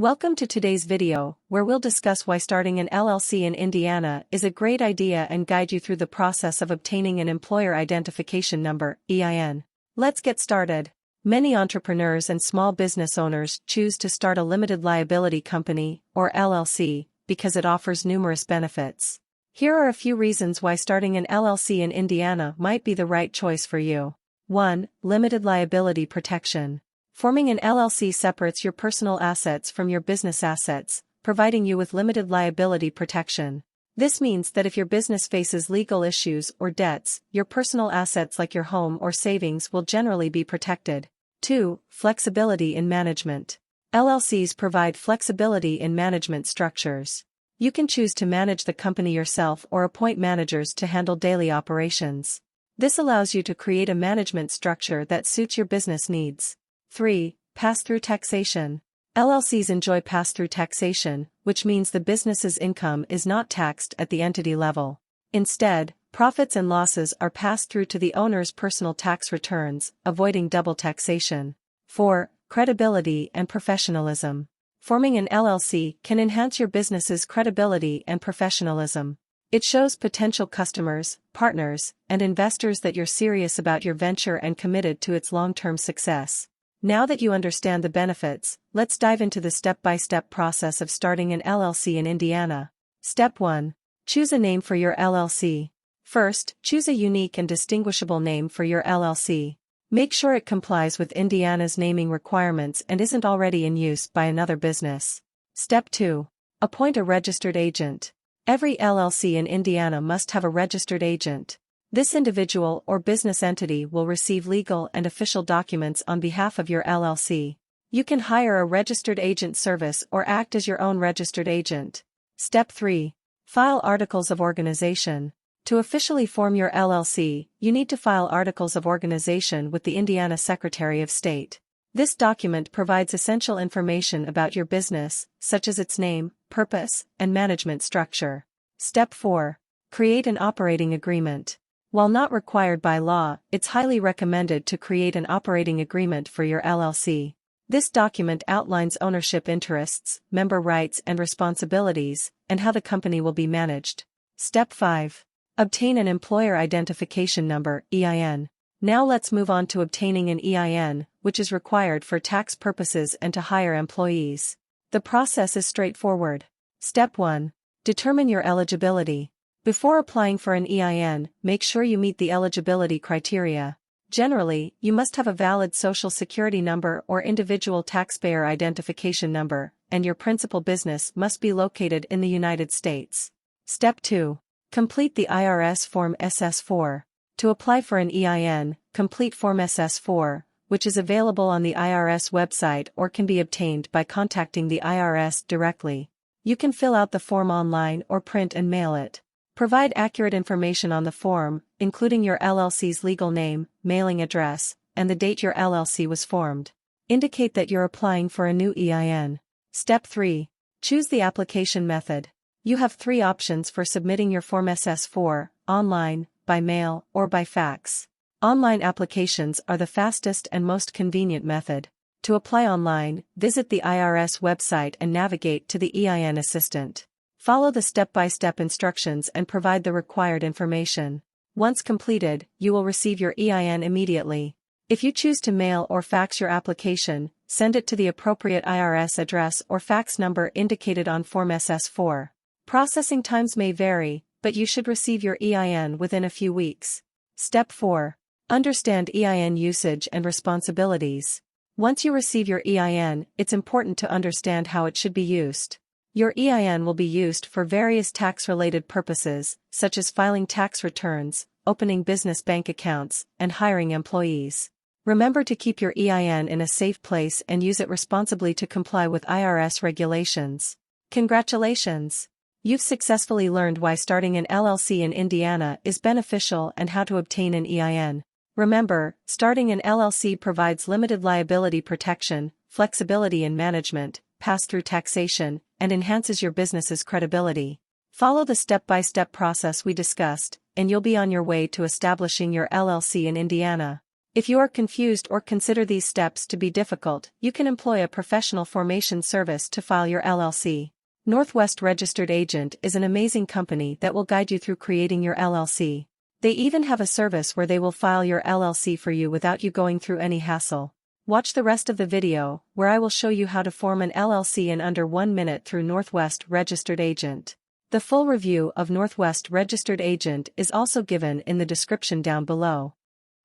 Welcome to today's video, where we'll discuss why starting an LLC in Indiana is a great idea and guide you through the process of obtaining an Employer Identification Number, EIN. Let's get started. Many entrepreneurs and small business owners choose to start a limited liability company, or LLC, because it offers numerous benefits. Here are a few reasons why starting an LLC in Indiana might be the right choice for you. 1. Limited liability protection. Forming an LLC separates your personal assets from your business assets, providing you with limited liability protection. This means that if your business faces legal issues or debts, your personal assets like your home or savings will generally be protected. 2. Flexibility in management. LLCs provide flexibility in management structures. You can choose to manage the company yourself or appoint managers to handle daily operations. This allows you to create a management structure that suits your business needs. 3. Pass-through taxation. LLCs enjoy pass-through taxation, which means the business's income is not taxed at the entity level. Instead, profits and losses are passed through to the owner's personal tax returns, avoiding double taxation. 4. Credibility and professionalism. Forming an LLC can enhance your business's credibility and professionalism. It shows potential customers, partners, and investors that you're serious about your venture and committed to its long-term success. Now that you understand the benefits, let's dive into the step-by-step process of starting an LLC in Indiana. Step 1. Choose a name for your LLC. First, choose a unique and distinguishable name for your LLC. Make sure it complies with Indiana's naming requirements and isn't already in use by another business. Step 2. Appoint a registered agent. Every LLC in Indiana must have a registered agent. This individual or business entity will receive legal and official documents on behalf of your LLC. You can hire a registered agent service or act as your own registered agent. Step 3. File articles of organization. To officially form your LLC, you need to file articles of organization with the Indiana Secretary of State. This document provides essential information about your business, such as its name, purpose, and management structure. Step 4. Create an operating agreement. While not required by law, it's highly recommended to create an operating agreement for your LLC. This document outlines ownership interests, member rights and responsibilities, and how the company will be managed. Step 5. Obtain an Employer Identification Number, EIN. Now let's move on to obtaining an EIN, which is required for tax purposes and to hire employees. The process is straightforward. Step 1. Determine your eligibility. Before applying for an EIN, make sure you meet the eligibility criteria. Generally, you must have a valid Social Security number or individual taxpayer identification number, and your principal business must be located in the United States. Step 2. Complete the IRS Form SS-4. To apply for an EIN, complete Form SS-4, which is available on the IRS website or can be obtained by contacting the IRS directly. You can fill out the form online or print and mail it. Provide accurate information on the form, including your LLC's legal name, mailing address, and the date your LLC was formed. Indicate that you're applying for a new EIN. Step 3. Choose the application method. You have 3 options for submitting your Form SS-4, online, by mail, or by fax. Online applications are the fastest and most convenient method. To apply online, visit the IRS website and navigate to the EIN assistant. Follow the step-by-step instructions and provide the required information. Once completed, you will receive your EIN immediately. If you choose to mail or fax your application, send it to the appropriate IRS address or fax number indicated on Form SS-4. Processing times may vary, but you should receive your EIN within a few weeks. Step 4. Understand EIN usage and responsibilities. Once you receive your EIN, it's important to understand how it should be used. Your EIN will be used for various tax-related purposes, such as filing tax returns, opening business bank accounts, and hiring employees. Remember to keep your EIN in a safe place and use it responsibly to comply with IRS regulations. Congratulations! You've successfully learned why starting an LLC in Indiana is beneficial and how to obtain an EIN. Remember, starting an LLC provides limited liability protection, flexibility in management, pass-through taxation, and enhances your business's credibility. Follow the step-by-step process we discussed, and you'll be on your way to establishing your LLC in Indiana. If you are confused or consider these steps to be difficult, you can employ a professional formation service to file your LLC. Northwest Registered Agent is an amazing company that will guide you through creating your LLC. They even have a service where they will file your LLC for you without you going through any hassle. Watch the rest of the video, where I will show you how to form an LLC in under 1 minute through Northwest Registered Agent. The full review of Northwest Registered Agent is also given in the description down below.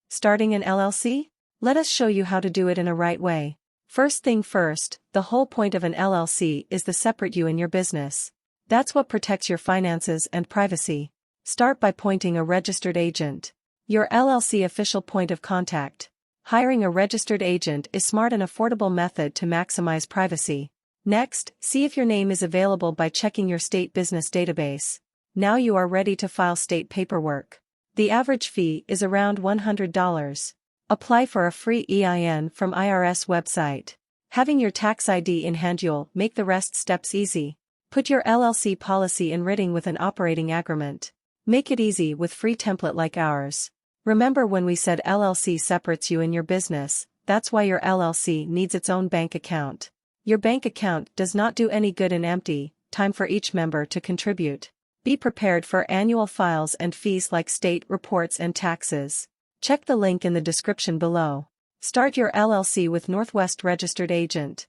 Starting an LLC? Let us show you how to do it in a right way. First thing first, the whole point of an LLC is to separate you and your business. That's what protects your finances and privacy. Start by appointing a registered agent. Your LLC official point of contact. Hiring a registered agent is a smart and affordable method to maximize privacy. Next, see if your name is available by checking your state business database. Now you are ready to file state paperwork. The average fee is around $100. Apply for a free EIN from IRS website. Having your tax ID in hand you'll make the rest steps easy. Put your LLC policy in writing with an operating agreement. Make it easy with free template like ours. Remember when we said LLC separates you and your business, that's why your LLC needs its own bank account. Your bank account does not do any good in empty. Time for each member to contribute. Be prepared for annual files and fees like state reports and taxes. Check the link in the description below. Start your LLC with Northwest Registered Agent.